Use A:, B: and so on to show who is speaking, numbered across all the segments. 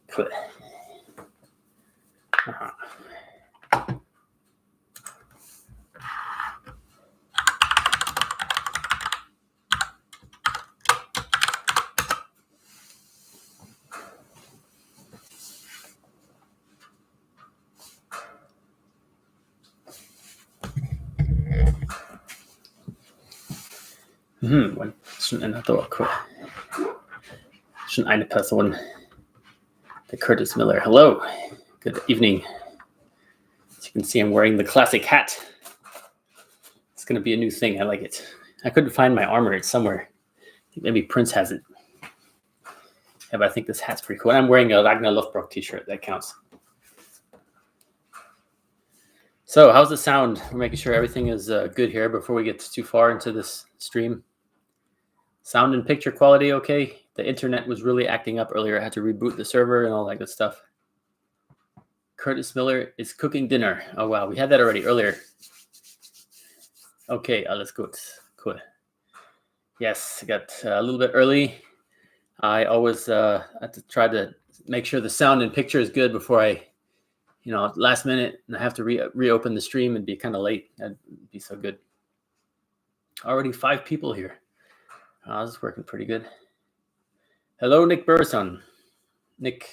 A: Cool. Schon eine Person. The Curtis Miller. Hello. Good evening. As you can see, I'm wearing the classic hat. It's going to be a new thing. I like it. I couldn't find my armor. It's somewhere. I think maybe Prince has it. Yeah, but I think this hat's pretty cool. And I'm wearing a Ragnar Lothbrok t-shirt. That counts. So how's the sound? We're making sure everything is good here before we get too far into this stream. Sound and picture quality okay? The internet was really acting up earlier. I had to reboot the server and all that good stuff. Curtis Miller is cooking dinner. Oh, wow. We had that already earlier. Okay, alles gut. Cool. Yes, I got a little bit early. I always have to try to make sure the sound and picture is good before I, last minute, and I have to reopen the stream and be kind of late. That'd be so good. Already 5 people here. This is working pretty good. Hello, Nick Burson. Nick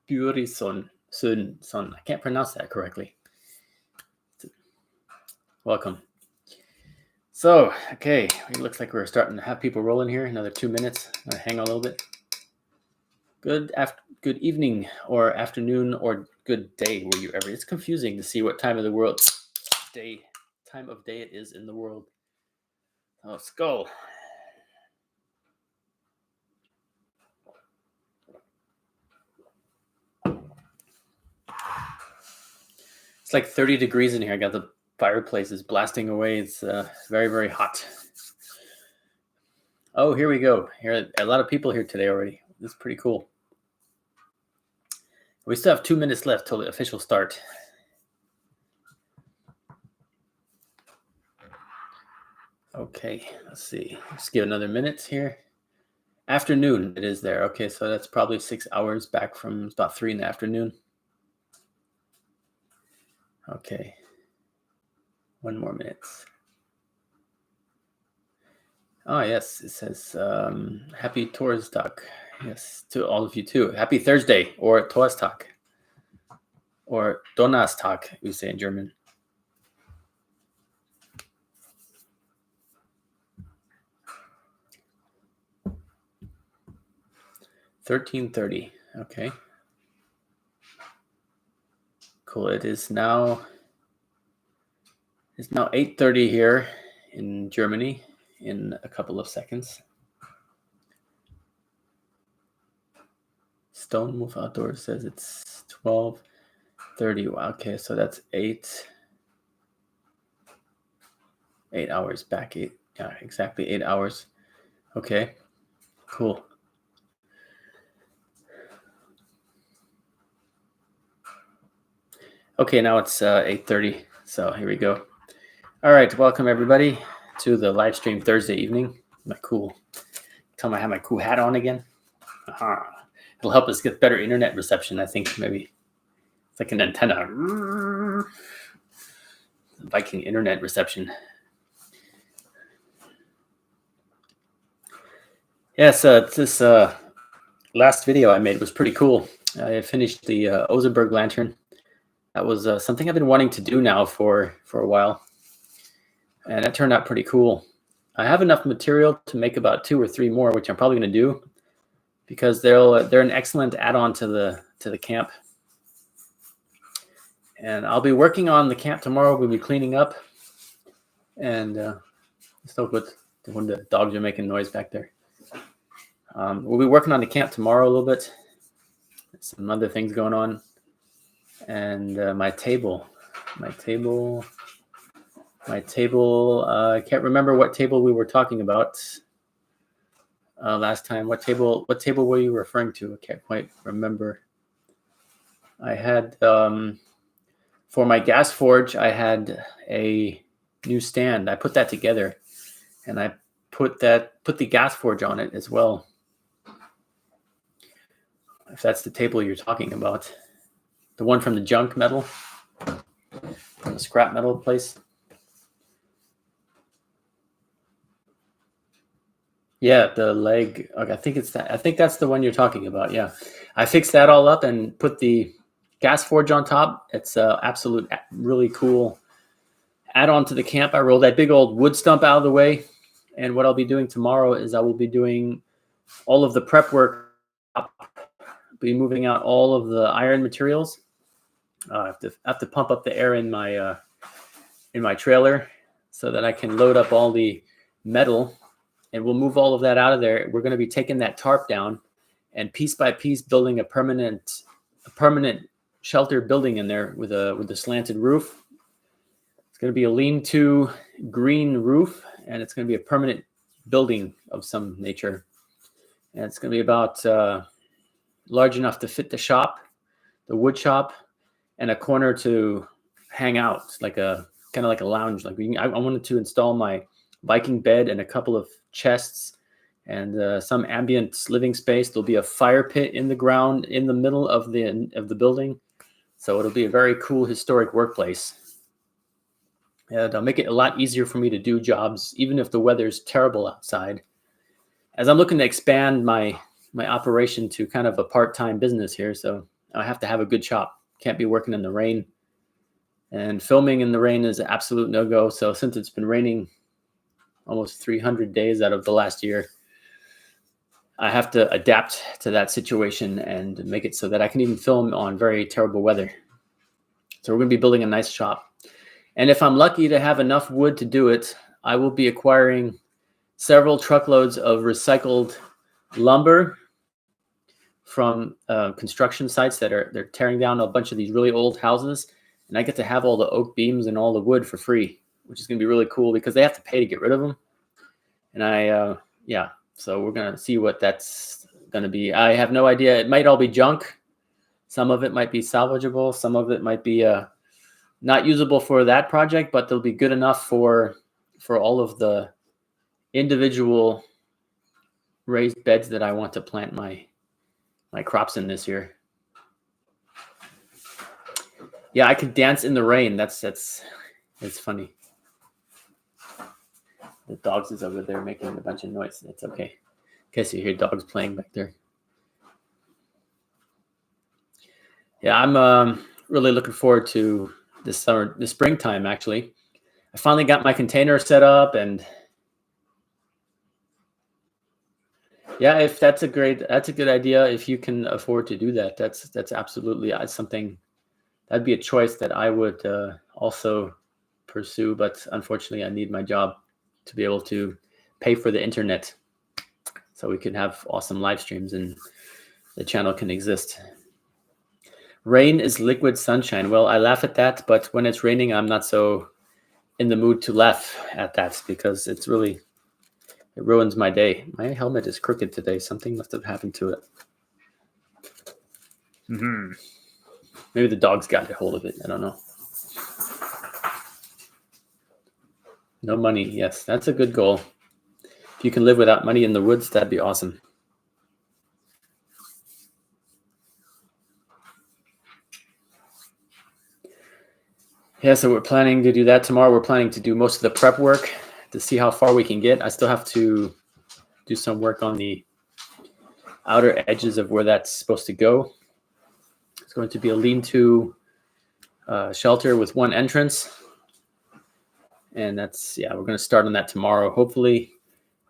A: Burison. Son. I can't pronounce that correctly. Welcome. So, okay. It looks like we're starting to have people rolling here. Another 2 minutes. I'm going to hang on a little bit. Good evening or afternoon or good day wherever. It's confusing to see what time of day it is in the world. Oh, skull. It's like 30 degrees in here. I got the fireplaces blasting away. It's very, very hot. Oh, here we go. Here, a lot of people here today already. This is pretty cool. We still have 2 minutes left till the official start. Okay, let's see. Let's give another minute here. Afternoon, it is there. Okay, so that's probably 6 hours back from about 3 in the afternoon. Okay. 1 more minute. Oh, yes. It says happy Torsdag. Yes, to all of you too. Happy Thursday or Torsdag or donnerstag, we say in German. $13:30. Okay. Cool. It's now 8:30 here in Germany in a couple of seconds. Stone Move Outdoors says it's 12:30. Okay, so that's 8 hours back. Exactly 8 hours. Okay, cool. Okay, now it's 8:30. So here we go. All right, welcome everybody to the live stream Thursday evening. Tell me I have my cool hat on again. It'll help us get better internet reception, I think, maybe. It's like an antenna. Viking internet reception. Yes, this last video I made was pretty cool. I finished the Ozenberg lantern. That was something I've been wanting to do now for a while. And it turned out pretty cool. I have enough material to make about 2 or 3 more, which I'm probably going to do because they're an excellent add-on to the camp. And I'll be working on the camp tomorrow. We'll be cleaning up. And it's so good when the dogs are making noise back there. We'll be working on the camp tomorrow a little bit. Some other things going on. And my table. I can't remember what table we were talking about last time. What table were you referring to? I can't quite remember. I had for my gas forge, I had a new stand. I put that together, and I put the gas forge on it as well. if that's the table you're talking about. The one from the junk metal, from the scrap metal place. Yeah, the leg. Okay, I think it's that. I think that's the one you're talking about. Yeah, I fixed that all up and put the gas forge on top. It's a absolute really cool add-on to the camp. I rolled that big old wood stump out of the way, and what I'll be doing tomorrow is I will be doing all of the prep work. I'll be moving out all of the iron materials. I have to pump up the air in my trailer so that I can load up all the metal. And we'll move all of that out of there. We're going to be taking that tarp down and piece by piece building a permanent shelter building in there with a slanted roof. It's going to be a lean-to green roof, and it's going to be a permanent building of some nature. And it's going to be about large enough to fit the shop, the wood shop, and a corner to hang out, like a kind of like a lounge. Like I wanted to install my Viking bed and a couple of chests and some ambient living space. There'll be a fire pit in the ground in the middle of the building, so it'll be a very cool historic workplace. And it'll make it a lot easier for me to do jobs, even if the weather's terrible outside. As I'm looking to expand my operation to kind of a part-time business here, so I have to have a good shop. Can't be working in the rain, and filming in the rain is an absolute no-go. So since it's been raining almost 300 days out of the last year, I have to adapt to that situation and make it so that I can even film on very terrible weather. So we're going to be building a nice shop. And if I'm lucky to have enough wood to do it, I will be acquiring several truckloads of recycled lumber from construction sites they're tearing down a bunch of these really old houses. And I get to have all the oak beams and all the wood for free, which is going to be really cool because they have to pay to get rid of them. And so we're going to see what that's going to be. I have no idea. It might all be junk. Some of it might be salvageable. Some of it might be not usable for that project, but they'll be good enough for all of the individual raised beds that I want to plant my crops in this year. Yeah, I could dance in the rain. That's funny. The dogs is over there making a bunch of noise. It's okay. In case you hear dogs playing back there. Yeah, I'm really looking forward to this springtime, actually. I finally got my container set up, and yeah, if that's a good idea. If you can afford to do that, that's absolutely something. That'd be a choice that I would also pursue, but unfortunately I need my job to be able to pay for the internet so we can have awesome live streams and the channel can exist. Rain is liquid sunshine. Well, I laugh at that, but when it's raining, I'm not so in the mood to laugh at that because it ruins my day. My helmet is crooked today. Something must have happened to it. Maybe the dogs got a hold of it. I don't know. No money. Yes, that's a good goal. If you can live without money in the woods, that'd be awesome. Yeah, so we're planning to do that tomorrow. We're planning to do most of the prep work to see how far we can get. I still have to do some work on the outer edges of where that's supposed to go. It's going to be a lean-to shelter with one entrance. And we're going to start on that tomorrow. Hopefully,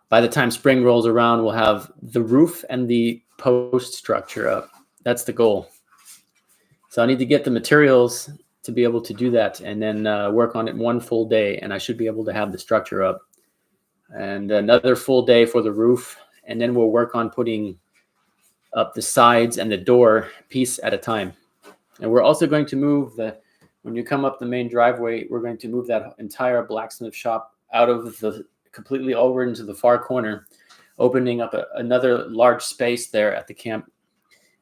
A: by the time spring rolls around, we'll have the roof and the post structure up. That's the goal. So I need to get the materials to be able to do that and then work on it one full day. And I should be able to have the structure up. And another full day for the roof. And then we'll work on putting up the sides and the door piece at a time. And we're also going to move when you come up the main driveway, we're going to move that entire blacksmith shop out of completely over into the far corner, opening up another large space there at the camp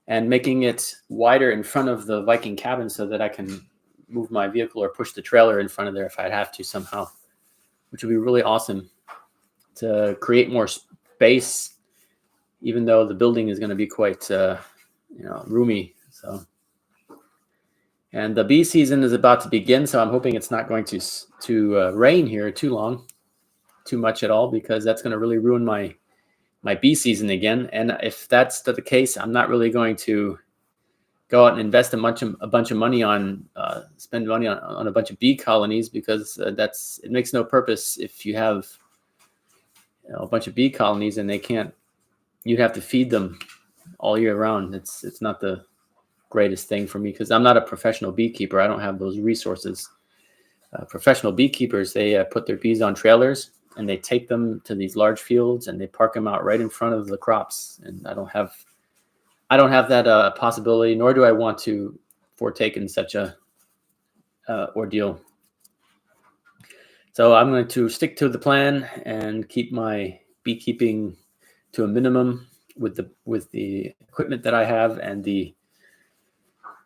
A: and making it wider in front of the Viking cabin so that I can move my vehicle or push the trailer in front of there if I'd have to somehow, which would be really awesome to create more space, even though the building is going to be quite roomy. So, and the bee season is about to begin, so I'm hoping it's not going to rain here too much at all, because that's going to really ruin my bee season again. And if that's the case, I'm not really going to go out and invest a bunch of money on spend money on a bunch of bee colonies, because it makes no purpose if you have a bunch of bee colonies and you'd have to feed them all year round. It's not the greatest thing for me, because I'm not a professional beekeeper. I don't have those resources. Professional beekeepers, they put their bees on trailers and they take them to these large fields and they park them out right in front of the crops. And I don't have that possibility, nor do I want to partake in such a ordeal. So I'm going to stick to the plan and keep my beekeeping to a minimum with the equipment that I have, and the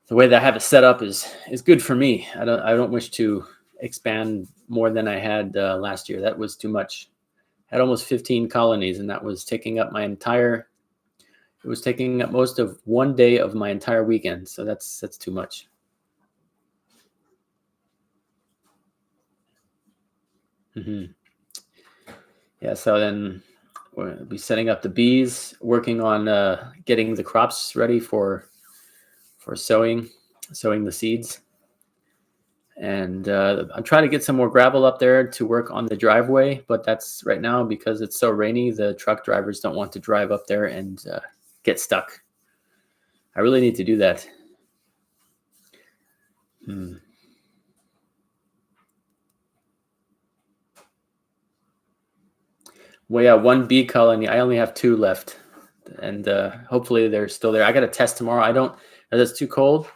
A: way that I have it set up is good for me. I don't wish to expand more than I had last year. That was too much. I had almost 15 colonies, and that was taking up it was taking up most of one day of my entire weekend. So that's too much. Yeah, so then we'll be setting up the bees, working on getting the crops ready for sowing the seeds. And I'm trying to get some more gravel up there to work on the driveway, but that's right now, because it's so rainy, the truck drivers don't want to drive up there and get stuck. I really need to do that. Well, yeah, one bee colony. I only have 2 left, and hopefully they're still there. I got to test tomorrow. It's too cold.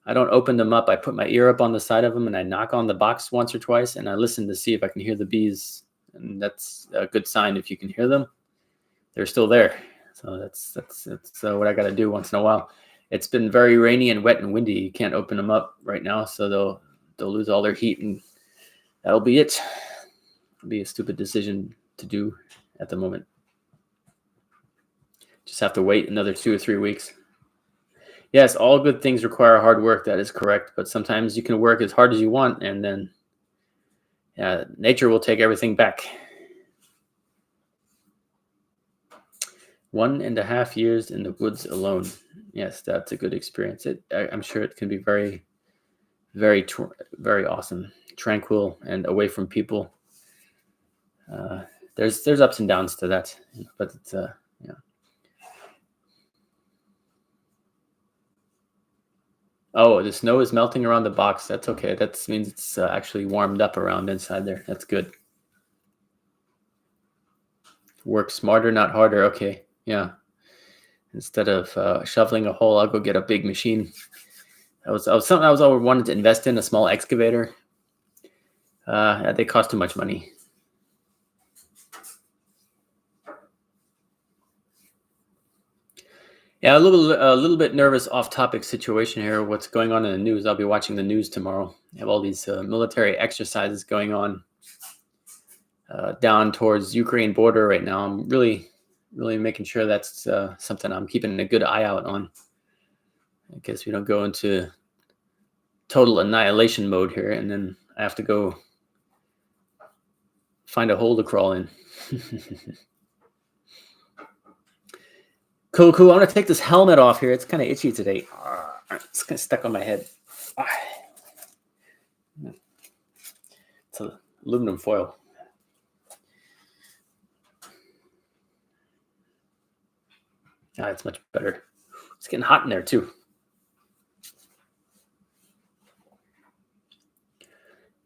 A: I don't open them up. I put my ear up on the side of them and I knock on the box once or twice and I listen to see if I can hear the bees. And that's a good sign. If you can hear them, they're still there. So that's what I got to do once in a while. It's been very rainy and wet and windy. You can't open them up right now, so they'll lose all their heat, and that'll be it. It'll be a stupid decision to do at the moment. Just have to wait another 2 or 3 weeks. Yes, all good things require hard work. That is correct. But sometimes you can work as hard as you want, and then nature will take everything back. 1.5 years in the woods alone. Yes, that's a good experience. I'm sure it can be very, very, very awesome, tranquil, and away from people. There's ups and downs to that, but it's yeah. Oh, the snow is melting around the box. That's okay. That means it's actually warmed up around inside there. That's good. Work smarter, not harder. Okay, yeah. Instead of shoveling a hole, I'll go get a big machine. That was something I was always wanted to invest in, a small excavator. They cost too much money. Yeah, a little bit nervous off-topic situation here. What's going on in the news? I'll be watching the news tomorrow. They have all these military exercises going on down towards Ukraine border right now. I'm really making sure that's something I'm keeping a good eye out on. I guess we don't go into total annihilation mode here, and then I have to go find a hole to crawl in. Cool. I'm going to take this helmet off here. It's kind of itchy today. It's kind of stuck on my head. It's aluminum foil. It's much better. It's getting hot in there too.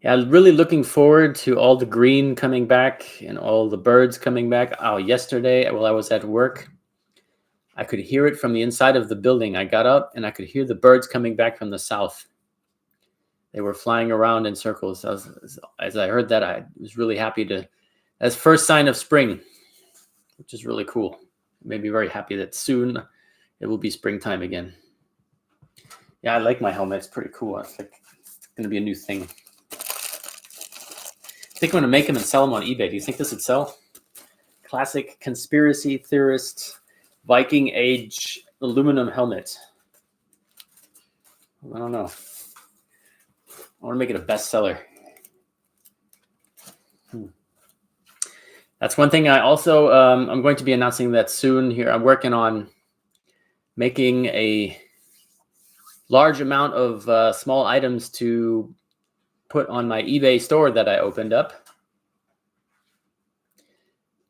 A: Yeah, I'm really looking forward to all the green coming back and all the birds coming back. Oh, yesterday while I was at work, I could hear it from the inside of the building. I got up and I could hear the birds coming back from the south. They were flying around in circles. As I heard that, I was really happy that's first sign of spring, which is really cool. It made me very happy that soon it will be springtime again. Yeah, I like my helmet. It's pretty cool. It's going to be a new thing. I think I'm going to make them and sell them on eBay. Do you think this would sell? Classic conspiracy theorist, Viking age aluminum helmet. I don't know. I want to make it a bestseller. That's one thing I also, I'm going to be announcing that soon here. I'm working on making a large amount of small items to put on my eBay store that I opened up.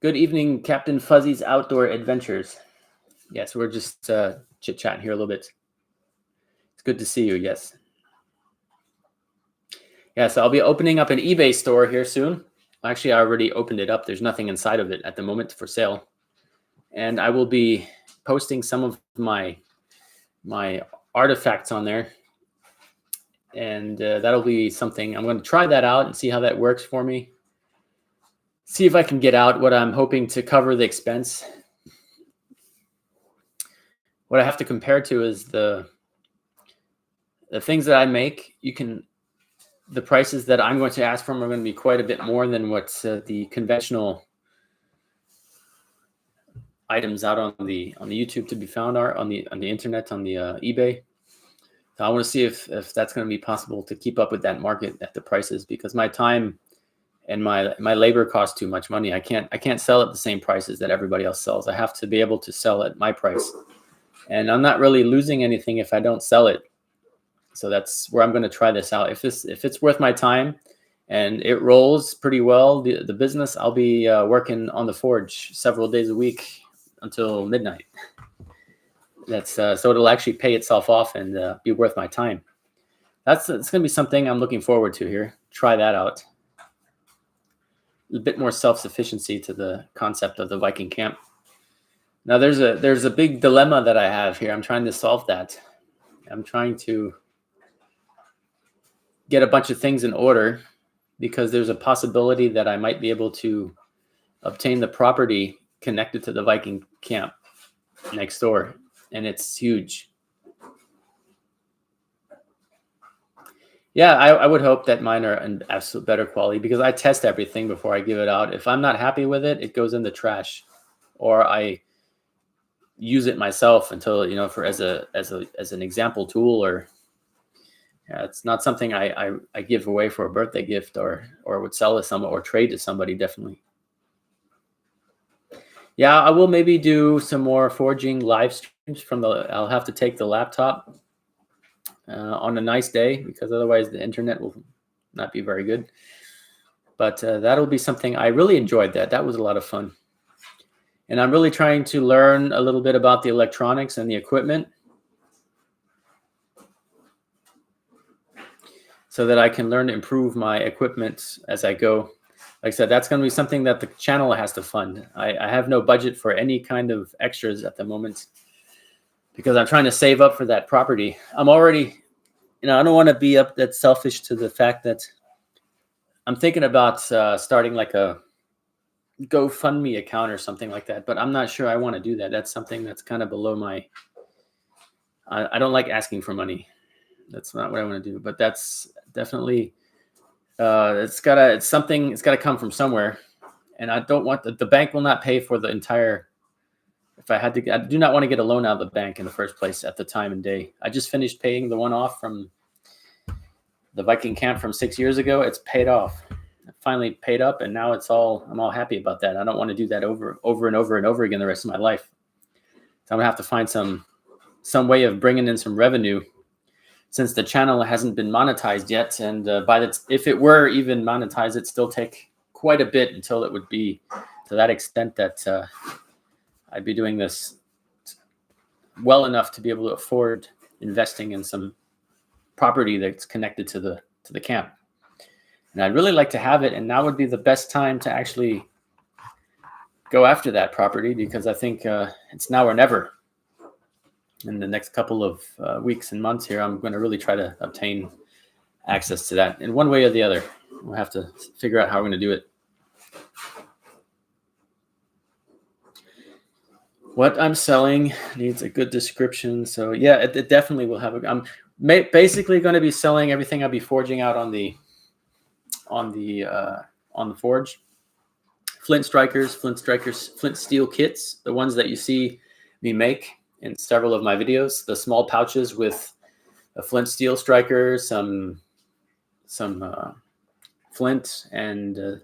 A: Good evening, Captain Fuzzy's Outdoor Adventures. Yes, we're just chit-chatting here a little bit. It's good to see you, yes. Yeah, so I'll be opening up an eBay store here soon. Actually, I already opened it up. There's nothing inside of it at the moment for sale. And I will be posting some of my artifacts on there. And that'll be something. I'm going to try that out and see how that works for me. See if I can get out what I'm hoping to cover the expense. What I have to compare to is the things that I make. The prices that I'm going to ask for are going to be quite a bit more than what the conventional items out on the YouTube to be found are on the internet, on the eBay. So I want to see if that's going to be possible to keep up with that market at the prices, because my time and my labor costs too much money. I can't sell at the same prices that everybody else sells. I have to be able to sell at my price, and I'm not really losing anything if I don't sell it. So that's where I'm going to try this out. If it's worth my time and it rolls pretty well, the business, I'll be working on the forge several days a week until midnight. That's so it'll actually pay itself off and be worth my time. It's going to be something I'm looking forward to here. Try that out. A bit more self-sufficiency to the concept of the Viking camp. Now there's a big dilemma that I have here. I'm trying to solve that. I'm trying to get a bunch of things in order, because there's a possibility that I might be able to obtain the property connected to the Viking camp next door, and it's huge. Yeah, I would hope that mine are in absolute better quality, because I test everything before I give it out. If I'm not happy with it, it goes in the trash, or I use it myself until, for as an example tool, or it's not something I give away for a birthday gift or would sell to someone or trade to somebody, definitely. Yeah, I will maybe do some more forging live streams I'll have to take the laptop on a nice day, because otherwise the internet will not be very good. But that'll be something. I really enjoyed that. That was a lot of fun. And I'm really trying to learn a little bit about the electronics and the equipment, so that I can learn to improve my equipment as I go. Like I said, that's going to be something that the channel has to fund. I have no budget for any kind of extras at the moment, because I'm trying to save up for that property. I'm already, I don't want to be that selfish to the fact that I'm thinking about starting like a GoFundMe account or something like that, but I'm not sure I want to do that. That's something that's kind of below I don't like asking for money. That's not what I want to do, but that's definitely, it's gotta come from somewhere. And I don't want the bank will not pay for the entire, I do not want to get a loan out of the bank in the first place at the time and day. I just finished paying the one off from the Viking camp from 6 years ago. It's paid off. It finally paid up, and now I'm all happy about that. I don't want to do that over and over and over again the rest of my life. So I'm gonna have to find some way of bringing in some revenue, since the channel hasn't been monetized yet. And if it were even monetized, it'd still take quite a bit until it would be to that extent that I'd be doing this well enough to be able to afford investing in some property that's connected to the camp. And I'd really like to have it, and now would be the best time to actually go after that property, because I think it's now or never. In the next couple of weeks and months here, I'm going to really try to obtain access to that in one way or the other. We'll have to figure out how we're going to do it. What I'm selling needs a good description. So yeah, it definitely will have I'm basically going to be selling everything I'll be forging out on the forge. Flint steel kits, the ones that you see me make in several of my videos. The small pouches with a flint steel striker, some flint, and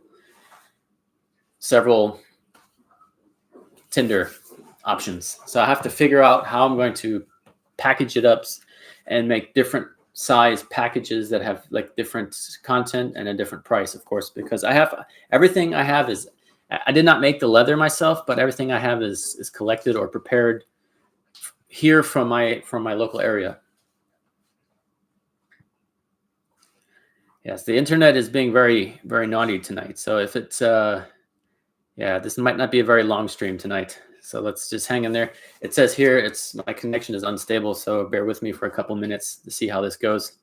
A: several tinder options. So I have to figure out how I'm going to package it up and make different size packages that have like different content and a different price, of course, because everything I have is, I did not make the leather myself, but everything I have is collected or prepared here from my local area. Yes, the internet is being very, very naughty tonight. So if it's, yeah, this might not be a very long stream tonight. So let's just hang in there. It says here, my connection is unstable, so bear with me for a couple minutes to see how this goes.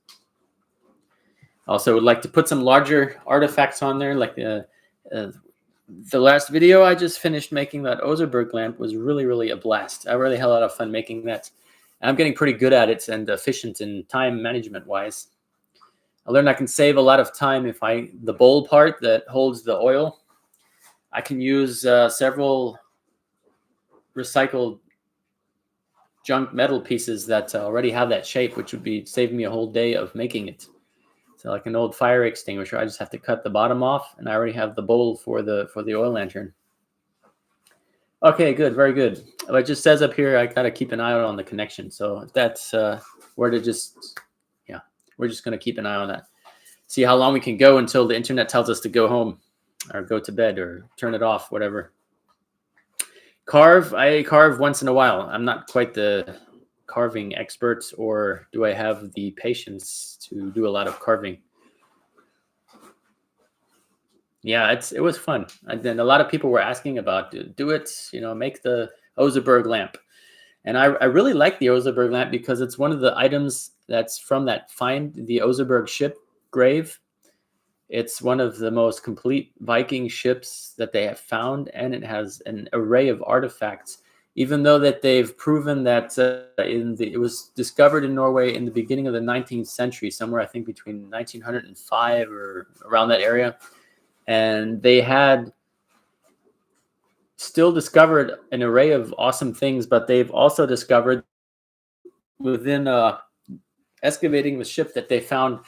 A: Also would like to put some larger artifacts on there, like the last video I just finished making, that Ozenberg lamp, was really, really a blast. I really had a lot of fun making that. I'm getting pretty good at it and efficient in time management wise. I learned I can save a lot of time if the bowl part that holds the oil, I can use several recycled junk metal pieces that already have that shape, which would be saving me a whole day of making it. So like an old fire extinguisher, I just have to cut the bottom off, and I already have the bowl for the oil lantern. Okay, good, very good. It just says up here I gotta keep an eye out on the connection. So if that's we're just gonna keep an eye on that. See how long we can go until the internet tells us to go home, or go to bed, or turn it off, whatever. I carve once in a while. I'm not quite the carving expert, or do I have the patience to do a lot of carving? Yeah, it was fun. And then a lot of people were asking about do it, make the Ozenberg lamp. And I really like the Ozenberg lamp because it's one of the items that's from that the Ozenberg ship grave. It's one of the most complete Viking ships that they have found, and it has an array of artifacts. Even though that they've proven that it was discovered in Norway in the beginning of the 19th century, somewhere I think between 1905 or around that area, and they had still discovered an array of awesome things, but they've also discovered within excavating the ship that they found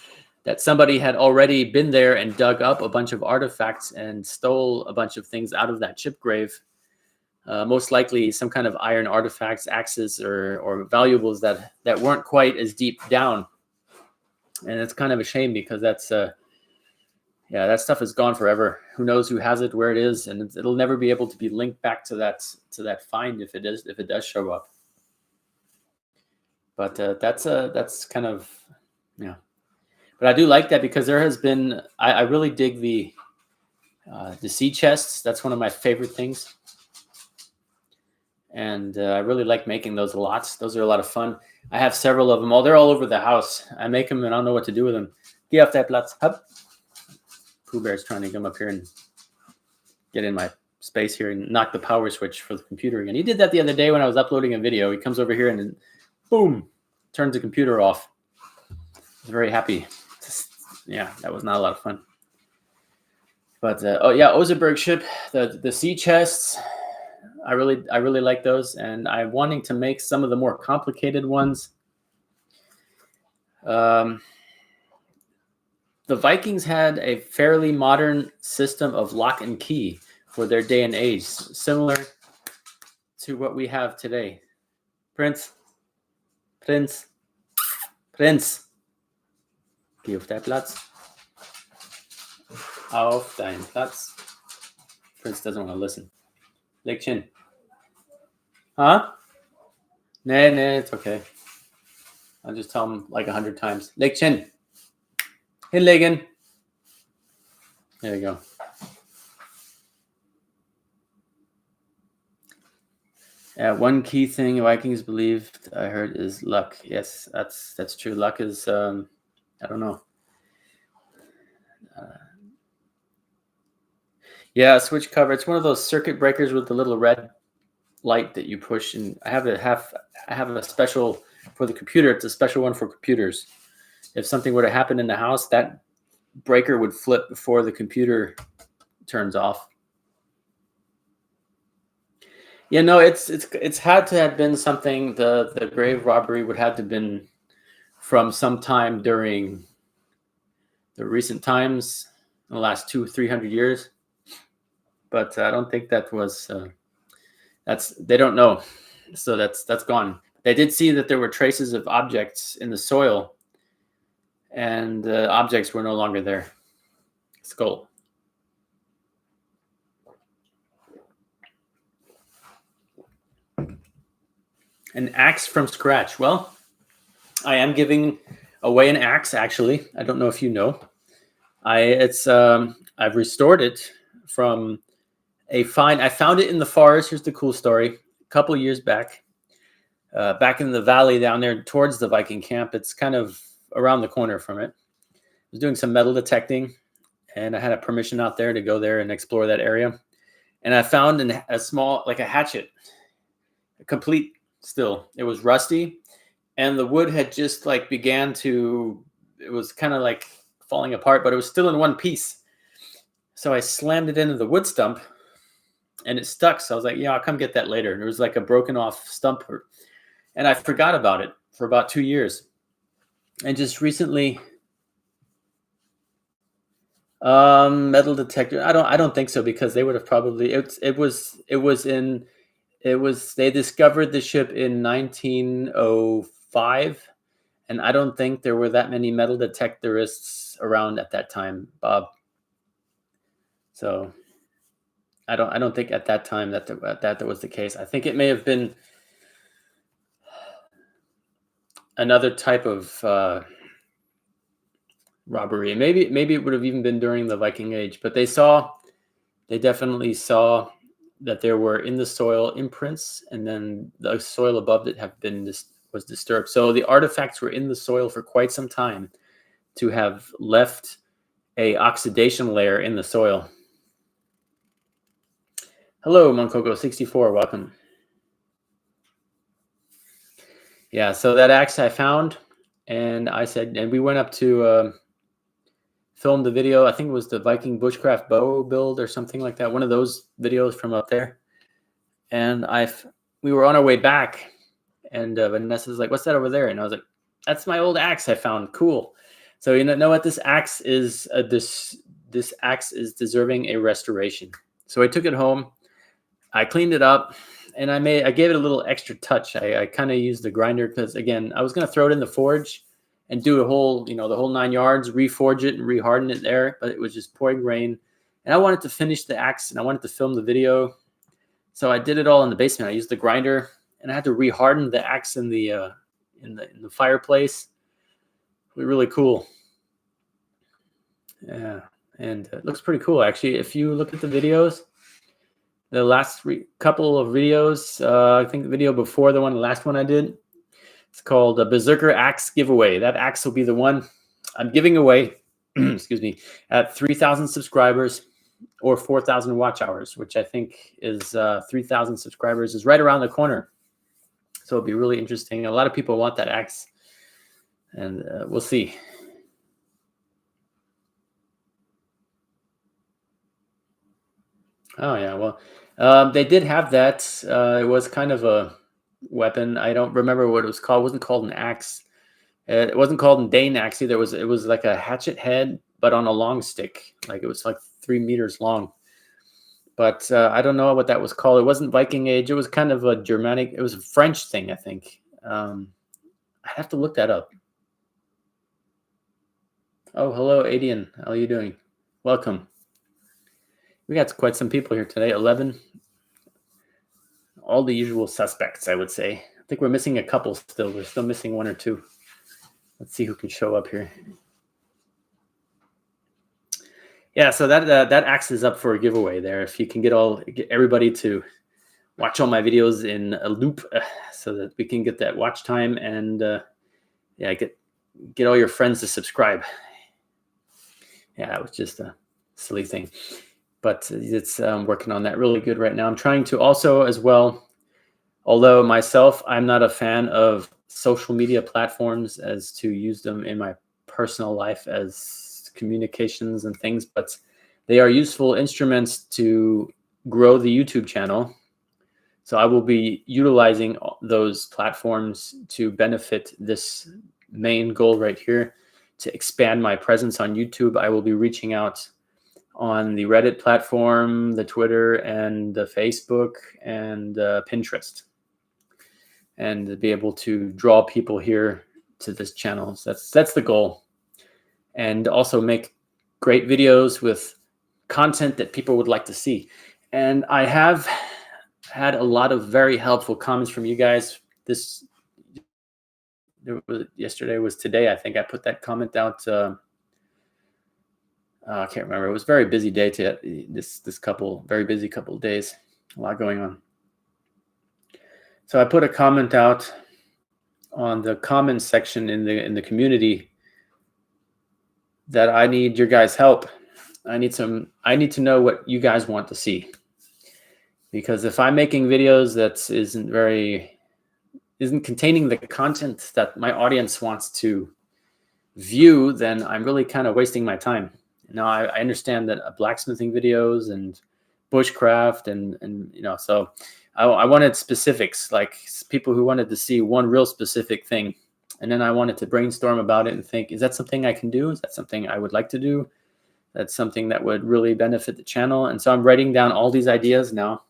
A: that somebody had already been there and dug up a bunch of artifacts and stole a bunch of things out of that ship grave. Most likely some kind of iron artifacts, axes, or valuables that weren't quite as deep down. And it's kind of a shame because that's that stuff is gone forever. Who knows who has it, where it is, and it'll never be able to be linked back to that find if it does show up. But that's kind of, yeah. But I do like that because there has been, I really dig the sea chests. That's one of my favorite things. And I really like making those a lot. Those are a lot of fun. I have several of them. They're all over the house. I make them and I don't know what to do with them. Geh auf der Platz. Hup. Pooh Bear's trying to come up here and get in my space here and knock the power switch for the computer again. He did that the other day when I was uploading a video. He comes over here and boom, turns the computer off. I was very happy. Yeah, that was not a lot of fun. But Ozenberg ship, the sea chests, I really like those, and I'm wanting to make some of the more complicated ones. The Vikings had a fairly modern system of lock and key for their day and age, similar to what we have today. Prince. Geh auf deinen Platz. Auf deinen Platz. Prince doesn't want to listen. Leg chin. Huh? Nee, it's okay. I'll just tell him like 100 times. Leg chin. Hinlegen. There you go. One key thing Vikings believed, I heard, is luck. Yes, that's true. Luck is, I don't know. Yeah, switch cover. It's one of those circuit breakers with the little red light that you push. And I have a special for the computer. It's a special one for computers. If something were to happen in the house, that breaker would flip before the computer turns off. Yeah, no, it's had to have been something. The grave robbery would have to have been from some time during the recent times, in the last 200-300 years. But I don't think that was. They don't know, so that's gone. They did see that there were traces of objects in the soil, and the objects were no longer there. Skull. An axe from scratch. Well, I am giving away an axe. Actually, I don't know if you know. I've restored it from a find. I found it in the forest. Here's the cool story. A couple of years back, back in the valley down there towards the Viking camp. It's kind of around the corner from it. I was doing some metal detecting, and I had a permission out there to go there and explore that area. And I found a small, like a hatchet, a complete still. It was rusty, and the wood had just like began to. It was kind of like falling apart, but it was still in one piece. So I slammed it into the wood stump, and it stuck. So I was like, yeah, I'll come get that later. And it was like a broken off stump, and I forgot about it for about 2 years. And just recently, metal detector. I don't think so, because they would have probably they discovered the ship in 1905, and I don't think there were that many metal detectorists around at that time, Bob. So I don't think at that time that was the case. I think it may have been another type of robbery. Maybe it would have even been during the Viking Age, but they definitely saw that there were in the soil imprints, and then the soil above it was disturbed. So the artifacts were in the soil for quite some time to have left a oxidation layer in the soil. Hello, Monkoko64, welcome. Yeah, so that axe I found, and we went up to film the video. I think it was the Viking bushcraft bow build or something like that. One of those videos from up there. And we were on our way back, and Vanessa's like, "What's that over there?" And I was like, "That's my old axe I found. Cool." So you know what, this axe is this axe is deserving a restoration. So I took it home, I cleaned it up, and I gave it a little extra touch. I kind of used the grinder because, again, I was going to throw it in the forge and do the whole 9 yards, reforge it and reharden it there, but it was just pouring rain, and I wanted to finish the axe and I wanted to film the video. So I did it all in the basement. I used the grinder, and I had to reharden the axe in the fireplace. It was really cool. Yeah, and it looks pretty cool, actually. If you look at the videos, the last couple of videos, I think the video before the last one I did, it's called Berserker Axe Giveaway. That axe will be the one I'm giving away, excuse me, at 3,000 subscribers or 4,000 watch hours, which I think is 3,000 subscribers is right around the corner. So it'll be really interesting. A lot of people want that axe, and we'll see. Oh yeah, well, they did have that. It was kind of a weapon. I don't remember what it was called. It wasn't called an axe. It wasn't called a Dane axe either. It was like a hatchet head, but on a long stick. Like it was like 3 meters long. But I don't know what that was called. It wasn't Viking Age. It was kind of a Germanic. It was a French thing, I think. I have to look that up. Oh, hello, Adian. How are you doing? Welcome. We got quite some people here today. 11. All the usual suspects, I would say. I think we're missing a couple still. We're still missing 1 or 2. Let's see who can show up here. Yeah, so that axe is up for a giveaway there. If you can get everybody to watch all my videos in a loop, so that we can get that watch time, and yeah, get all your friends to subscribe. Yeah, it was just a silly thing, but it's working on that really good right now. I'm trying to also as well, although myself, I'm not a fan of social media platforms as to use them in my personal life as communications and things, but they are useful instruments to grow the YouTube channel. So I will be utilizing those platforms to benefit this main goal right here, to expand my presence on YouTube. I will be reaching out on the Reddit platform, the Twitter, and the Facebook, and Pinterest, and to be able to draw people here to this channel. So that's the goal. And also make great videos with content that people would like to see. And I have had a lot of very helpful comments from you guys. Yesterday was today. I think I put that comment out. I can't remember. It was a very busy day very busy couple of days. A lot going on. So I put a comment out on the comments section in the community that I need your guys' help. I need to know what you guys want to see. Because if I'm making videos that isn't containing the content that my audience wants to view, then I'm really kind of wasting my time. Now I understand that blacksmithing videos and bushcraft and so I wanted specifics, like people who wanted to see one real specific thing. And then I wanted to brainstorm about it and think, is that something I can do? Is that something I would like to do? That's something that would really benefit the channel. And so I'm writing down all these ideas now.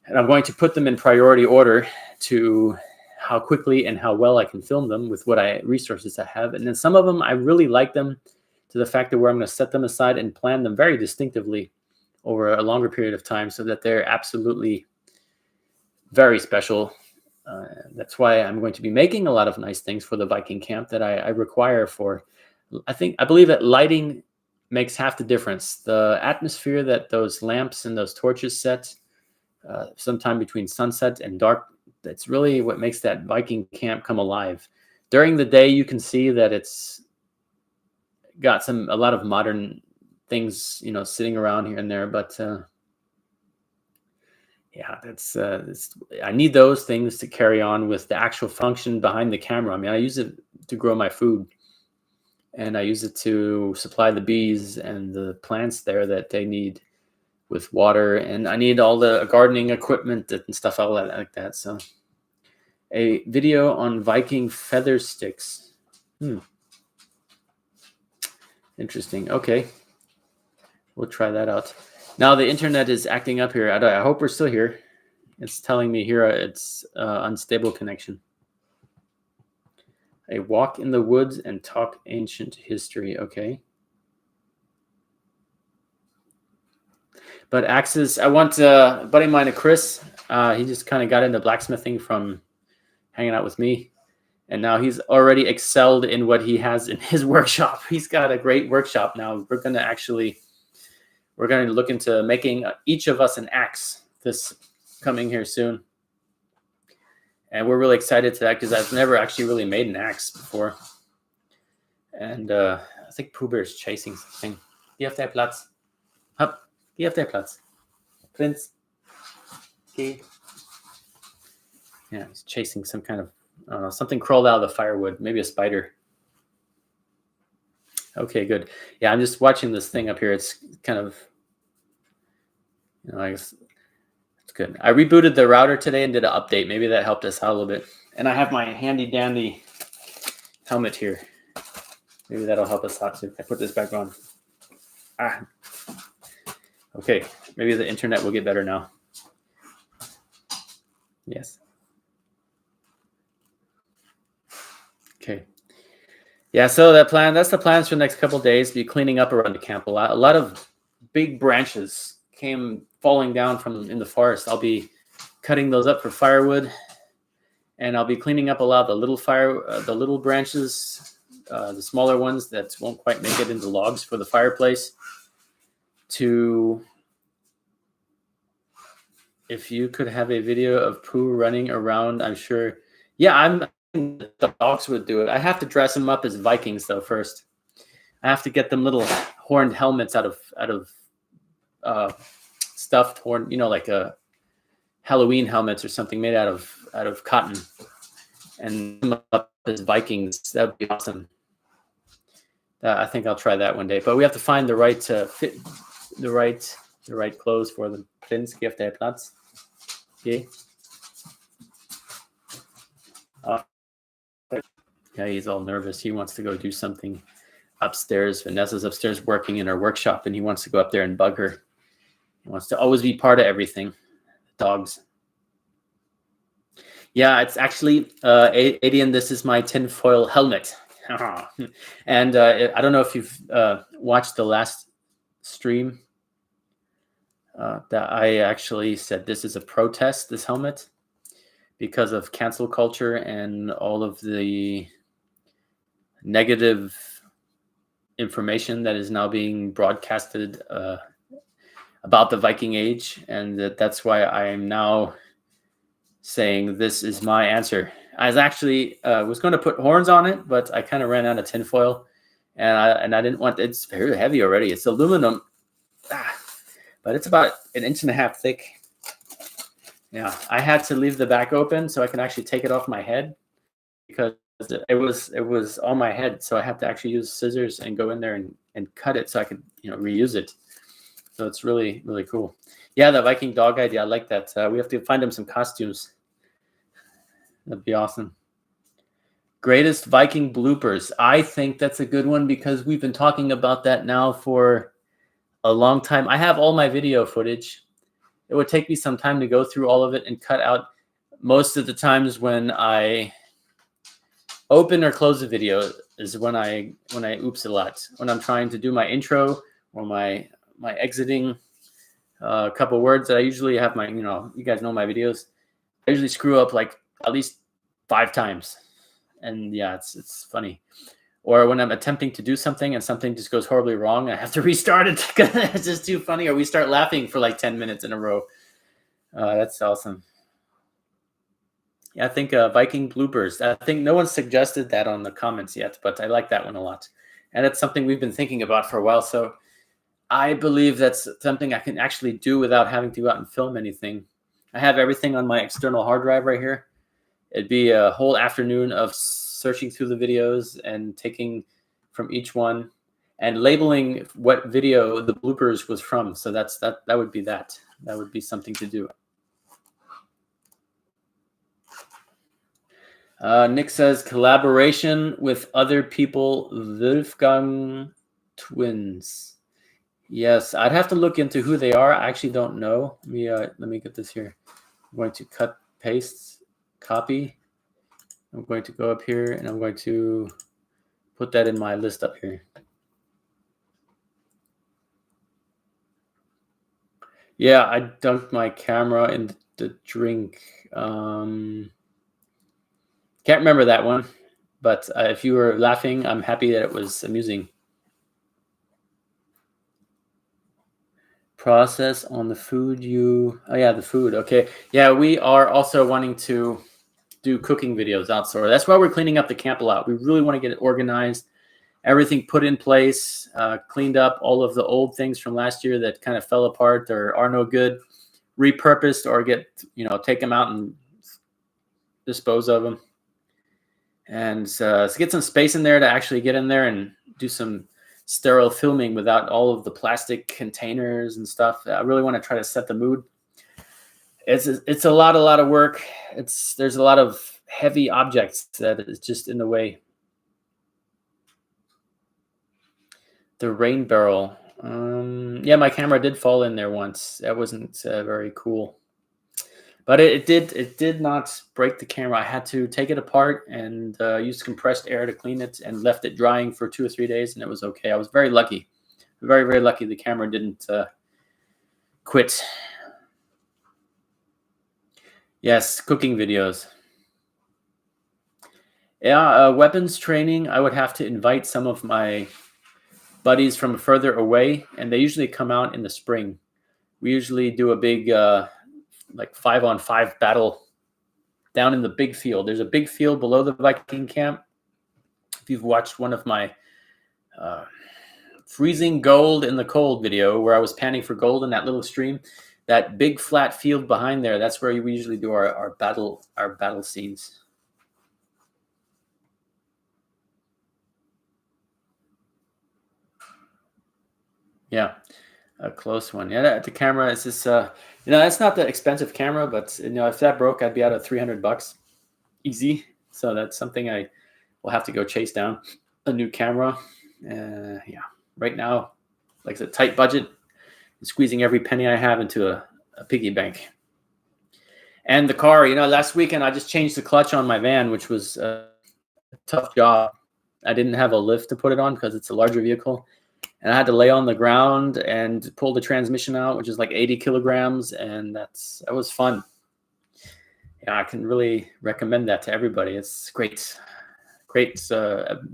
A: And I'm going to put them in priority order to how quickly and how well I can film them with what resources I have. And then some of them, I really like them to the fact that where I'm going to set them aside and plan them very distinctively over a longer period of time so that they're absolutely very special. That's why I'm going to be making a lot of nice things for the Viking camp that I require for. I believe that lighting makes half the difference. The atmosphere that those lamps and those torches set sometime between sunset and dark, that's really what makes that Viking camp come alive. During the day, you can see that it's got a lot of modern things, sitting around here and there, but yeah, I need those things to carry on with the actual function behind the camera. I mean, I use it to grow my food, and I use it to supply the bees and the plants there that they need with water, and I need all the gardening equipment and stuff like that. So a video on Viking feather sticks. Interesting. Okay, we'll try that out. Now the internet is acting up here. I hope we're still here. It's telling me here it's unstable connection. A walk in the woods and talk ancient history. Okay. But axes, I want a buddy of mine, Chris. He just kind of got into blacksmithing from hanging out with me. And now he's already excelled in what he has in his workshop. He's got a great workshop now. We're going to look into making each of us an axe this coming here soon. And we're really excited to that because I've never actually really made an axe before. And I think Pooh Bear's chasing something. Geh auf der Platz. Hopp. Geh auf der Platz. Prinz. Geh. Yeah, he's chasing some kind of, I don't know, something crawled out of the firewood. Maybe a spider. Okay, good. Yeah, I'm just watching this thing up here. It's kind of, I guess it's good. I rebooted the router today and did an update. Maybe that helped us out a little bit. And I have my handy dandy helmet here. Maybe that'll help us out too. I put this back on. Okay, maybe the internet will get better now. Yes. Okay. Yeah, so that's the plans for the next couple of days. Be cleaning up around the camp a lot of big branches came falling down from in the forest. I'll be cutting those up for firewood, and I'll be cleaning up a lot of the little branches, the smaller ones that won't quite make it into logs for the fireplace. If you could have a video of Pooh running around, I'm sure. Yeah, the dogs would do it. I have to dress them up as Vikings though first. I have to get them little horned helmets out of stuffed horn, like a Halloween helmets or something made out of cotton, and them up as Vikings. That would be awesome. I think I'll try that one day. But we have to find the right fit, the right clothes for them. Prinz, geh auf der Platz. Okay. Yeah, he's all nervous. He wants to go do something upstairs. Vanessa's upstairs working in her workshop, and he wants to go up there and bug her. He wants to always be part of everything. Dogs. Yeah, it's actually, Adian, this is my tinfoil helmet. And I don't know if you've watched the last stream that I actually said this is a protest, this helmet, because of cancel culture and all of the negative information that is now being broadcasted about the Viking Age. And that's why I am now saying this is my answer. I was actually was going to put horns on it, but I kind of ran out of tinfoil, and I didn't want. It's very heavy already. It's aluminum, but it's about 1.5 inches thick. Yeah, I had to leave the back open so I can actually take it off my head because it was on my head. So I have to actually use scissors and go in there and cut it so I could reuse it. So it's really, really cool. Yeah, the Viking dog idea. I like that. We have to find him some costumes. That'd be awesome. Greatest Viking bloopers. I think that's a good one because we've been talking about that now for a long time. I have all my video footage. It would take me some time to go through all of it and cut out most of the times when I open or close a video is when I oops a lot. When I'm trying to do my intro or my exiting couple words that I usually have my, you guys know my videos. I usually screw up like at least 5 times. And yeah, it's funny. Or when I'm attempting to do something and something just goes horribly wrong, I have to restart it because it's just too funny. Or we start laughing for like 10 minutes in a row. That's awesome. Yeah, I think Viking bloopers. I think no one suggested that on the comments yet, but I like that one a lot. And it's something we've been thinking about for a while. So I believe that's something I can actually do without having to go out and film anything. I have everything on my external hard drive right here. It'd be a whole afternoon of searching through the videos and taking from each one and labeling what video the bloopers was from. So that would be that. That would be something to do. Nick says collaboration with other people, Wolfgang twins. Yes, I'd have to look into who they are. I actually don't know. Let me get this here. I'm going to cut, paste, copy. I'm going to go up here and I'm going to put that in my list up here. Yeah, I dunked my camera in the drink. Can't remember that one, but if you were laughing, I'm happy that it was amusing. Process on the food oh yeah, the food. Okay. Yeah, we are also wanting to do cooking videos outdoors. That's why we're cleaning up the camp a lot. We really want to get it organized, everything put in place, cleaned up, all of the old things from last year that kind of fell apart or are no good, repurposed or take them out and dispose of them. And so get some space in there to actually get in there and do some sterile filming without all of the plastic containers and stuff. I really want to try to set the mood. It's a lot of work. There's a lot of heavy objects that is just in the way. The rain barrel. Yeah, my camera did fall in there once. That wasn't very cool. But it did not break the camera. I had to take it apart and use compressed air to clean it and left it drying for 2 or 3 days, and it was okay. I was very lucky. Very, very lucky the camera didn't quit. Yes, cooking videos. Yeah, weapons training. I would have to invite some of my buddies from further away, and they usually come out in the spring. We usually do a big like 5-on-5 battle down in the big field. There's a big field below the Viking camp. If you've watched one of my freezing gold in the cold video where I was panning for gold in that little stream, that big flat field behind there, that's where we usually do our battle scenes. Yeah. A close one. Yeah, the camera is just it's not the expensive camera, but if that broke, I'd be out of $300 easy. So that's something I will have to go chase down, a new camera. Yeah, right now, like it's a tight budget, squeezing every penny I have into a piggy bank. And the car, last weekend I just changed the clutch on my van, which was a tough job. I didn't have a lift to put it on because it's a larger vehicle. And I had to lay on the ground and pull the transmission out, which is like 80 kilograms. And that was fun. Yeah, I can really recommend that to everybody. It's great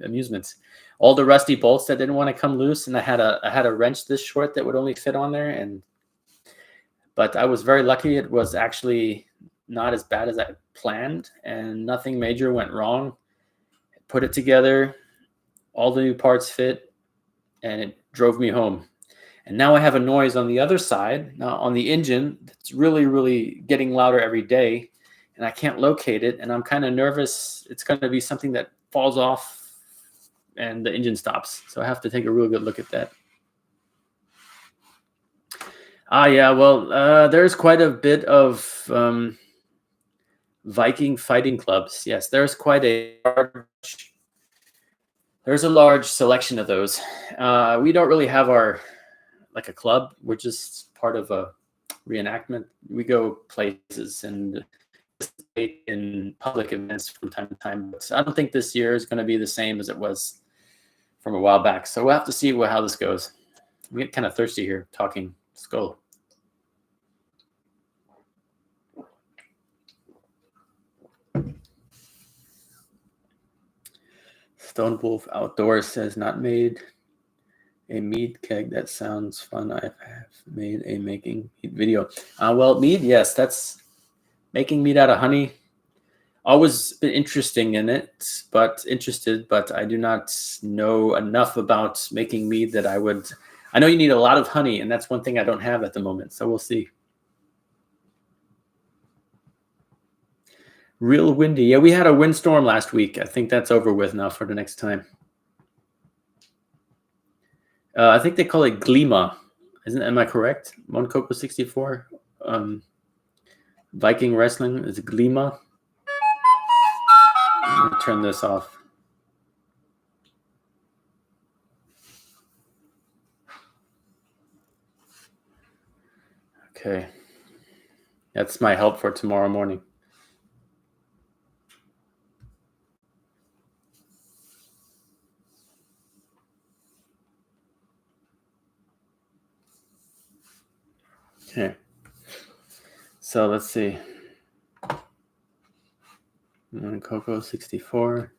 A: amusement. All the rusty bolts that didn't want to come loose. And I had a wrench this short that would only fit on there. But I was very lucky. It was actually not as bad as I planned, and nothing major went wrong. Put it together, all the new parts fit, and it drove me home. And now I have a noise on the other side, on the engine, that's really, really getting louder every day, and I can't locate it, and I'm kind of nervous it's going to be something that falls off and the engine stops. So I have to take a real good look at that. Yeah, well, there's quite a bit of Viking fighting clubs. Yes, there's a large selection of those. We don't really have a club. We're just part of a reenactment. We go places and participate in public events from time to time. But I don't think this year is going to be the same as it was from a while back. So we'll have to see how this goes. We get kind of thirsty here talking Skull. Stone Wolf Outdoors says, not made a mead keg. That sounds fun. I have made a making mead video. Well, mead, yes, that's making mead out of honey. Always been interested, but I do not know enough about making mead that I know you need a lot of honey, and that's one thing I don't have at the moment. So we'll see. Real windy. Yeah, we had a windstorm last week. I think that's over with now for the next time. I think they call it Glima. Am I correct? Moncoco 64. Viking wrestling is Glima. Let me turn this off. Okay. That's my help for tomorrow morning. Okay. So let's see. Coco 64.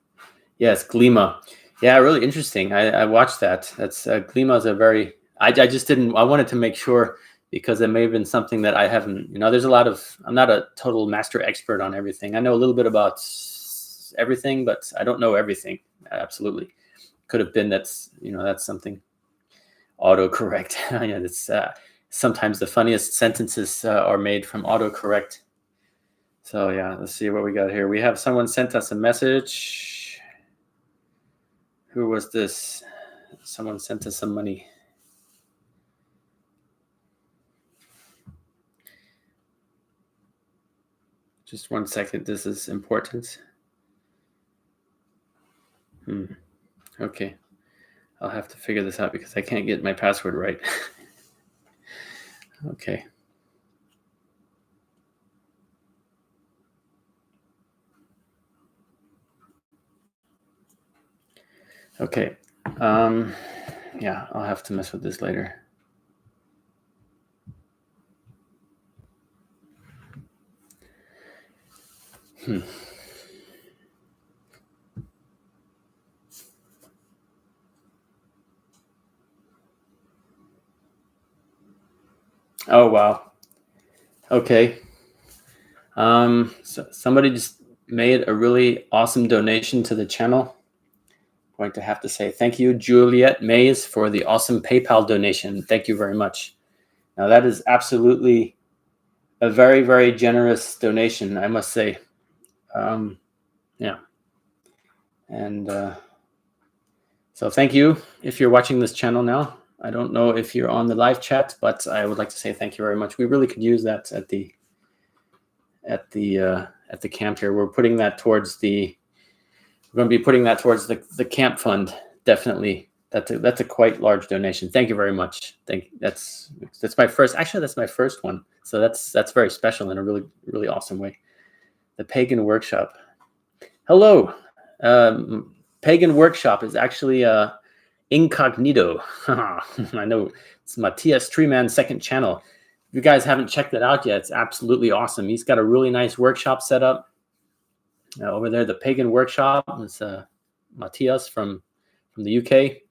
A: Yes, Glima. Yeah, really interesting. I watched that. That's Glima is a very. I just didn't. I wanted to make sure because it may have been something that I haven't. There's a lot of. I'm not a total master expert on everything. I know a little bit about everything, but I don't know everything. Absolutely, could have been that's something. Autocorrect. Yeah, that's sometimes the funniest sentences are made from autocorrect. So yeah, let's see what we got here. We have someone sent us a message. Who was this? Someone sent us some money. Just 1 second. This is important. Okay. I'll have to figure this out because I can't get my password right. Okay. Okay. Yeah, I'll have to mess with this later. Oh, wow. Okay. So somebody just made a really awesome donation to the channel. I'm going to have to say thank you, Juliet Mays, for the awesome PayPal donation. Thank you very much. Now, that is absolutely a very, very generous donation, I must say. Yeah. And so thank you if you're watching this channel now. I don't know if you're on the live chat, but I would like to say thank you very much. We really could use that at the camp here. We're putting that towards the. We're going to be putting that towards the camp fund. Definitely, that's a quite large donation. Thank you very much. That's my first. Actually, that's my first one. So that's very special in a really awesome way. The Pagan Workshop. Hello, Pagan Workshop is actually incognito. I know it's Matthias Treeman's second channel. If you guys haven't checked it out yet, it's absolutely awesome. He's got a really nice workshop set up. Over there, the Pagan Workshop is Matthias from the UK.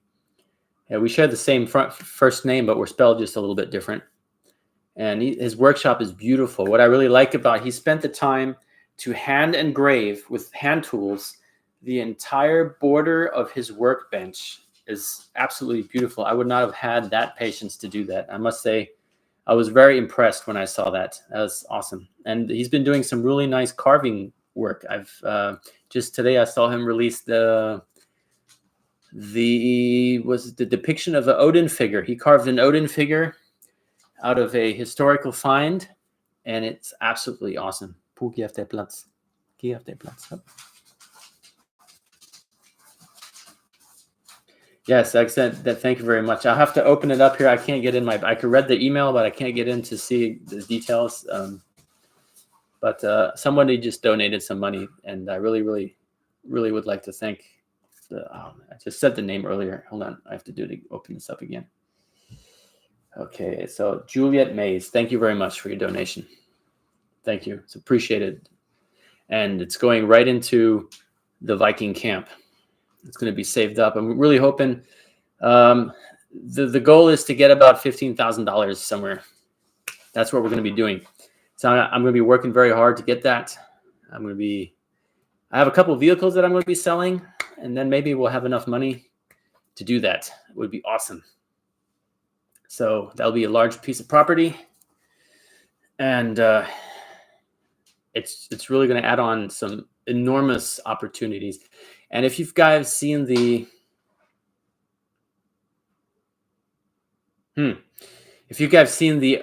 A: Yeah, we share the same first name, but we're spelled just a little bit different. And his workshop is beautiful. What I really like about he spent the time to hand engrave with hand tools the entire border of his workbench. Is absolutely beautiful. I would not have had that patience to do that. I must say, I was very impressed when I saw that. That was awesome. And he's been doing some really nice carving work. I've just today I saw him release the depiction of an Odin figure. He carved an Odin figure out of a historical find, and it's absolutely awesome. Geh auf der Platz. Yes, I said that. Thank you very much. I'll have to open it up here. I can't get in I could read the email, but I can't get in to see the details. But somebody just donated some money, and I really would like to thank I just said the name earlier. Hold on. I have to open this up again. Okay, so Juliet Mays, thank you very much for your donation. Thank you. It's appreciated. And it's going right into the Viking camp. It's going to be saved up. I'm really hoping the goal is to get about $15,000 somewhere. That's what we're going to be doing. So I'm going to be working very hard to get that. I have a couple of vehicles that I'm going to be selling, and then maybe we'll have enough money to do that. It would be awesome. So that'll be a large piece of property, and it's really going to add on some enormous opportunities. And if you guys seen the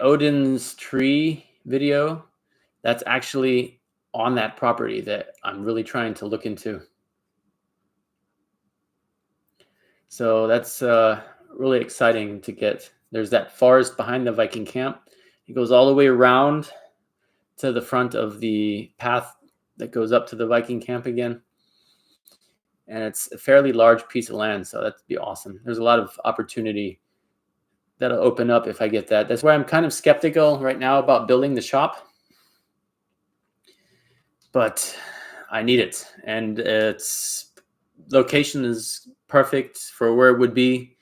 A: Odin's tree video, that's actually on that property that I'm really trying to look into. So that's really exciting to get. There's that forest behind the Viking camp. It goes all the way around to the front of the path that goes up to the Viking camp again. And it's a fairly large piece of land, so that'd be awesome. There's a lot of opportunity that'll open up if I get that. That's why I'm kind of skeptical right now about building the shop. But I need it. And its location is perfect for where it would be.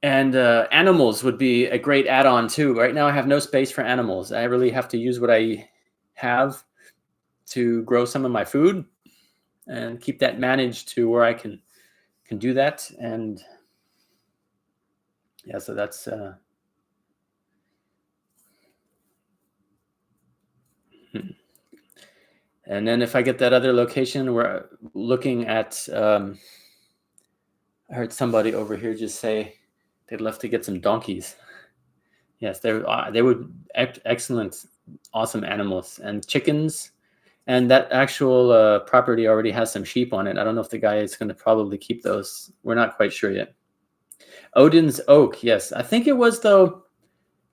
A: And animals would be a great add-on too. Right now I have no space for animals. I really have to use what I have to grow some of my food and keep that managed to where I can do that. And yeah, so that's and then if I get that other location, we're looking at I heard somebody over here just say they'd love to get some donkeys. Yes, they would excellent, awesome animals, and chickens. And that actual property already has some sheep on it. I don't know if the guy is going to probably keep those. We're not quite sure yet. Odin's oak. Yes, I think it was, though,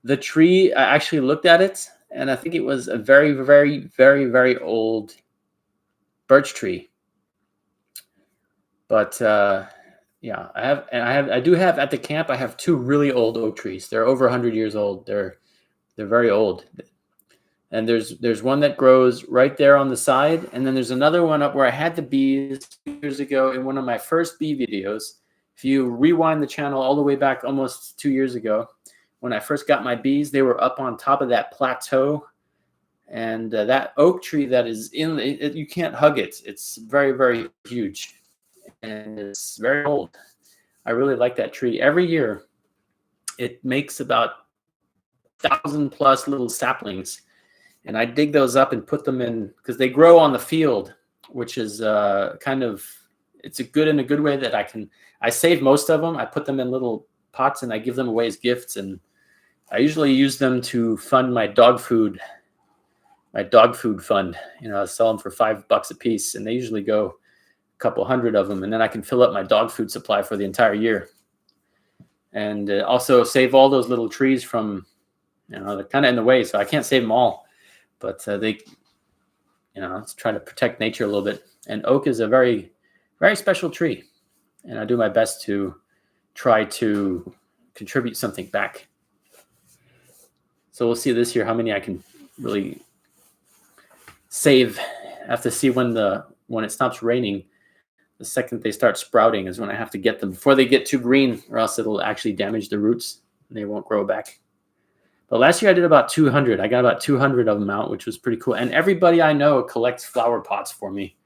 A: the tree. I actually looked at it, and I think it was a very, very, very, very old birch tree. But yeah, I do have at the camp. I have two really old oak trees. They're over 100 years old. They're very old. And there's one that grows right there on the side, and then there's another one up where I had the bees years ago in one of my first bee videos. If you rewind the channel all the way back almost 2 years ago, when I first got my bees, they were up on top of that plateau, and that oak tree that is you can't hug it. It's very, very huge, and it's very old. I really like that tree. Every year, it makes about 1,000+ little saplings. And I dig those up and put them in, because they grow on the field, which is it's a good way that I save most of them. I put them in little pots and I give them away as gifts. And I usually use them to fund my dog food fund. I sell them for $5 a piece, and they usually go a couple hundred of them, and then I can fill up my dog food supply for the entire year. And also save all those little trees from, they're kind of in the way, so I can't save them all, but they, let's try to protect nature a little bit. And oak is a very, very special tree, and I do my best to try to contribute something back. So we'll see this year how many I can really save. I have to see when it stops raining. The second they start sprouting is when I have to get them before they get too green, or else it'll actually damage the roots and they won't grow back. But last year I did about 200. I got about 200 of them out, which was pretty cool. And everybody I know collects flower pots for me.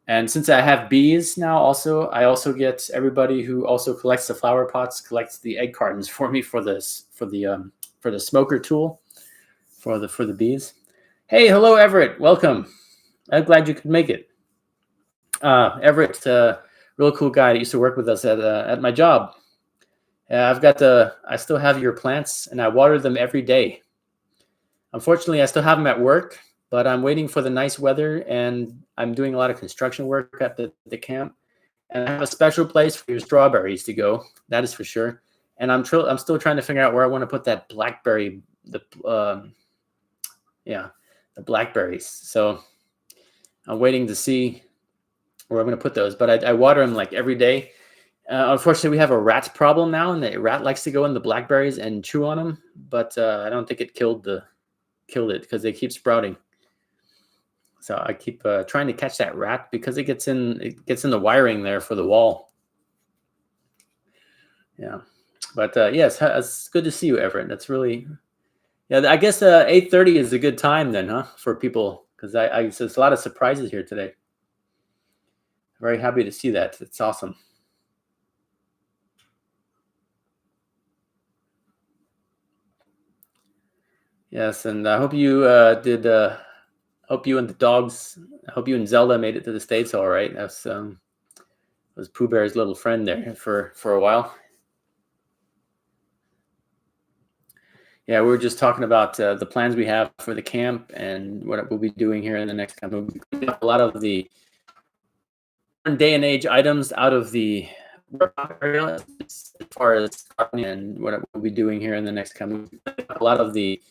A: And since I have bees now also, I also get everybody who also collects the flower pots, collects the egg cartons for me for the smoker tool for the bees. Hey, hello, Everett. Welcome. I'm glad you could make it. Everett, real cool guy that used to work with us at my job. I still have your plants, and I water them every day. Unfortunately, I still have them at work, but I'm waiting for the nice weather, and I'm doing a lot of construction work at the camp. And I have a special place for your strawberries to go. That is for sure. And I'm still trying to figure out where I want to put that blackberry, the blackberries. So I'm waiting to see where I'm going to put those. But I water them like every day. Unfortunately, we have a rat problem now, and the rat likes to go in the blackberries and chew on them. But I don't think it killed it because they keep sprouting. So I keep trying to catch that rat because it gets in the wiring there for the wall. Yeah, but yes, it's good to see you, Everett. That's really, I guess 8:30 is a good time then, huh, for people, because there's a lot of surprises here today. Very happy to see that. It's awesome. Yes, and I hope you hope you and the dogs, I hope you and Zelda made it to the States all right. That was Pooh Bear's little friend there for a while. Yeah, we were just talking about the plans we have for the camp and what we'll be doing here in the next camp. We'll be putting up a lot of the day and age items out of the workshop area as far as gardening and what we'll be doing here in the next camp. A lot of the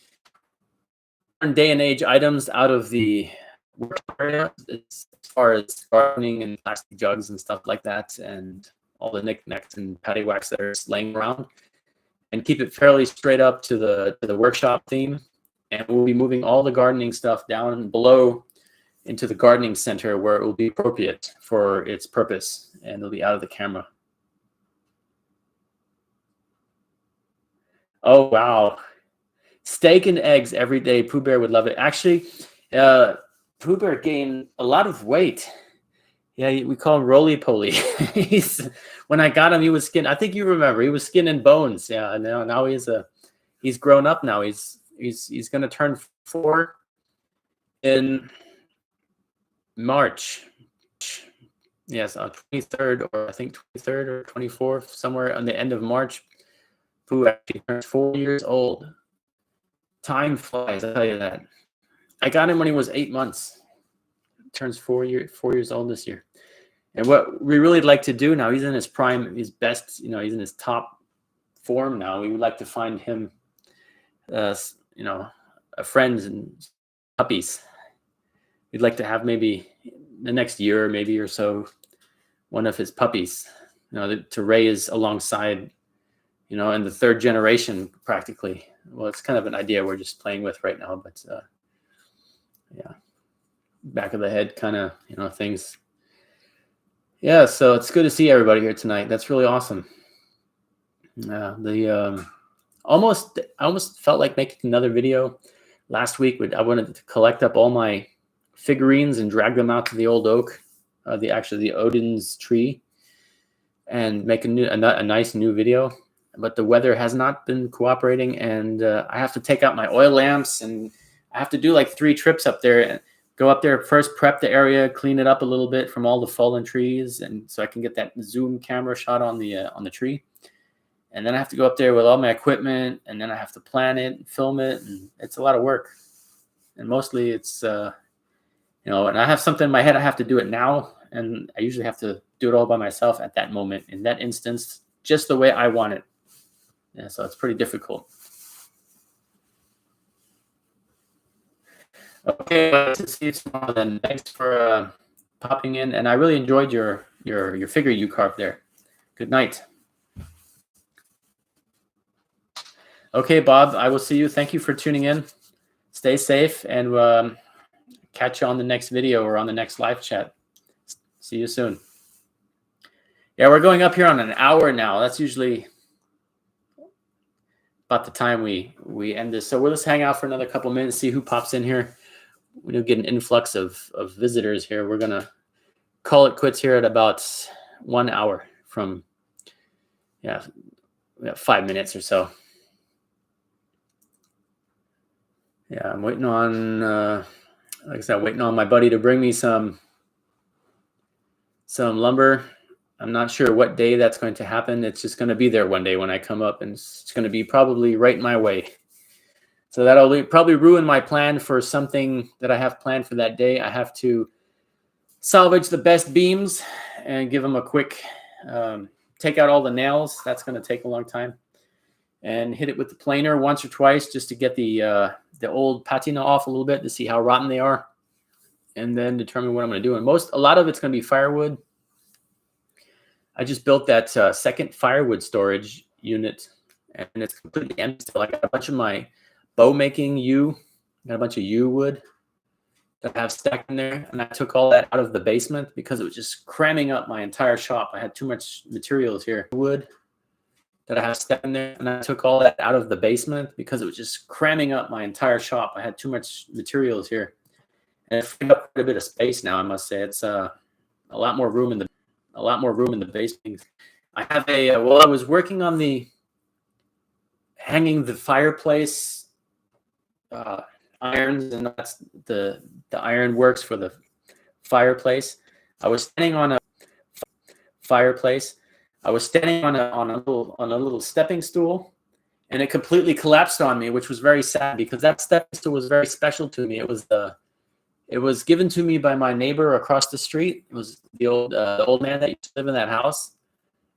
A: day and age items out of the workshop area as far as gardening and plastic jugs and stuff like that, and all the knickknacks and paddywhacks that are laying around, and keep it fairly straight up to the workshop theme. And we'll be moving all the gardening stuff down below into the gardening center where it will be appropriate for its purpose, and it'll be out of the camera. Oh, wow. Steak and eggs every day. Pooh Bear would love it. Actually, Pooh Bear gained a lot of weight. Yeah, we call him roly-poly. When I got him, he was skin. I think you remember, he was skin and bones. Yeah, now he's grown up now. He's going to turn 4 in March. Yes, on 23rd, or I think 23rd or 24th, somewhere on the end of March. Pooh actually turns 4 years old. Time flies, I tell you that. I got him when he was 8 months. Turns 4 years old this year. And what we really like to do now, he's in his prime, his best, he's in his top form now. We would like to find him, friends and puppies. We'd like to have maybe the next year, maybe or so, one of his puppies, to raise alongside, in the 3rd generation practically. Well, it's kind of an idea we're just playing with right now, but yeah, back of the head kind of, things. Yeah, so it's good to see everybody here tonight. That's really awesome. I almost felt like making another video last week. I wanted to collect up all my figurines and drag them out to the old oak, the Odin's tree, and make a nice new video. But the weather has not been cooperating, and I have to take out my oil lamps, and I have to do like 3 trips up there and go up there first, prep the area, clean it up a little bit from all the fallen trees, and so I can get that zoom camera shot on the tree. And then I have to go up there with all my equipment, and then I have to plan it and film it, and it's a lot of work. And mostly it's, and I have something in my head, I have to do it now, and I usually have to do it all by myself at that moment, in that instance, just the way I want it. Yeah, so it's pretty difficult. Okay, to see you tomorrow then. Thanks for popping in, and I really enjoyed your figure you carved there. Good night. Okay, Bob, I will see you. Thank you for tuning in. Stay safe, and catch you on the next video or on the next live chat. See you soon. Yeah, we're going up here on an hour now. That's usually about the time we end this. So we'll just hang out for another couple minutes, see who pops in here. We do get an influx of visitors here. We're going to call it quits here at about 1 hour from, we got 5 minutes or so. Yeah, I'm waiting on, like I said, waiting on my buddy to bring me some lumber. I'm not sure what day that's going to happen. It's just going to be there one day when I come up, and it's going to be probably right in my way. So that'll probably ruin my plan for something that I have planned for that day. I have to salvage the best beams and give them a quick, take out all the nails. That's going to take a long time. And hit it with the planer once or twice just to get the old patina off a little bit to see how rotten they are. And then determine what I'm going to do. And a lot of it's going to be firewood. I just built that second firewood storage unit, and it's completely empty. So I got a bunch of my bow making yew, got a bunch of yew wood that I have stacked in there, and I took all that out of the basement because it was just cramming up my entire shop. I had too much materials here. Wood that I have stacked in there, and I took all that out of the basement because it was just cramming up my entire shop. I had too much materials here, and it freed up quite a bit of space now. I must say it's a lot more room in the basement. I have I was working on hanging the fireplace irons, and that's the iron works for the fireplace. I was standing on a fireplace. I was standing on a little stepping stool, and it completely collapsed on me, which was very sad because that stepping stool was very special to me. It was given to me by my neighbor across the street. It was the old man that used to live in that house,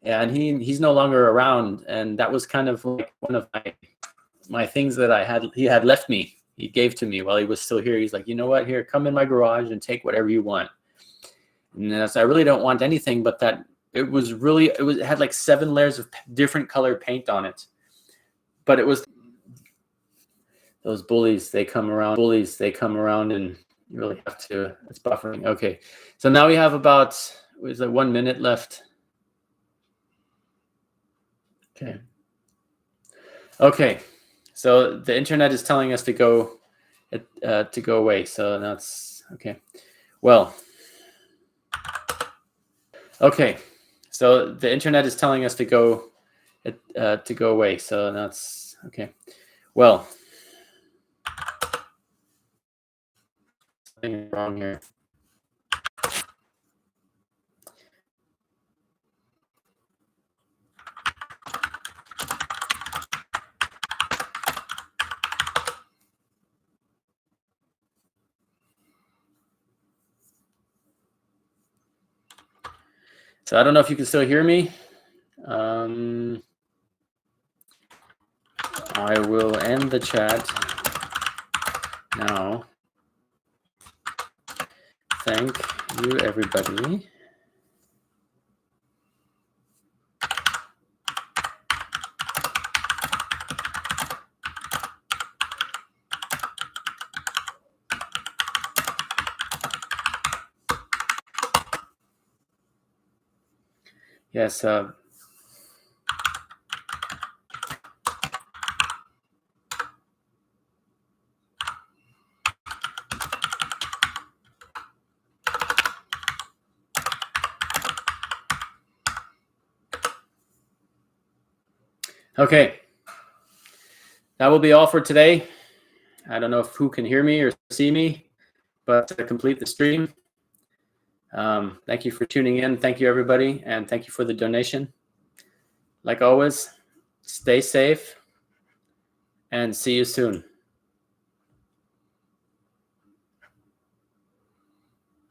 A: and he's no longer around. And that was kind of like one of my things that he had left me. He gave to me while he was still here. He's like, you know what? Here, come in my garage and take whatever you want. And so I really don't want anything, but that it had like 7 layers of different colored paint on it. But it was those bullies. They come around, and you really have to, it's buffering. Okay. So now we have about, 1 minute left. Okay. Okay. So the internet is telling us to go away. So that's okay. Well, okay. So the internet is telling us to go away. So that's okay. Well, something wrong here. So I don't know if you can still hear me. I will end the chat now. Thank you, everybody. Yes. Okay. That will be all for today. I don't know who can hear me or see me, but to complete the stream, thank you for tuning in. Thank you, everybody, and thank you for the donation. Like always, Stay safe and see you soon.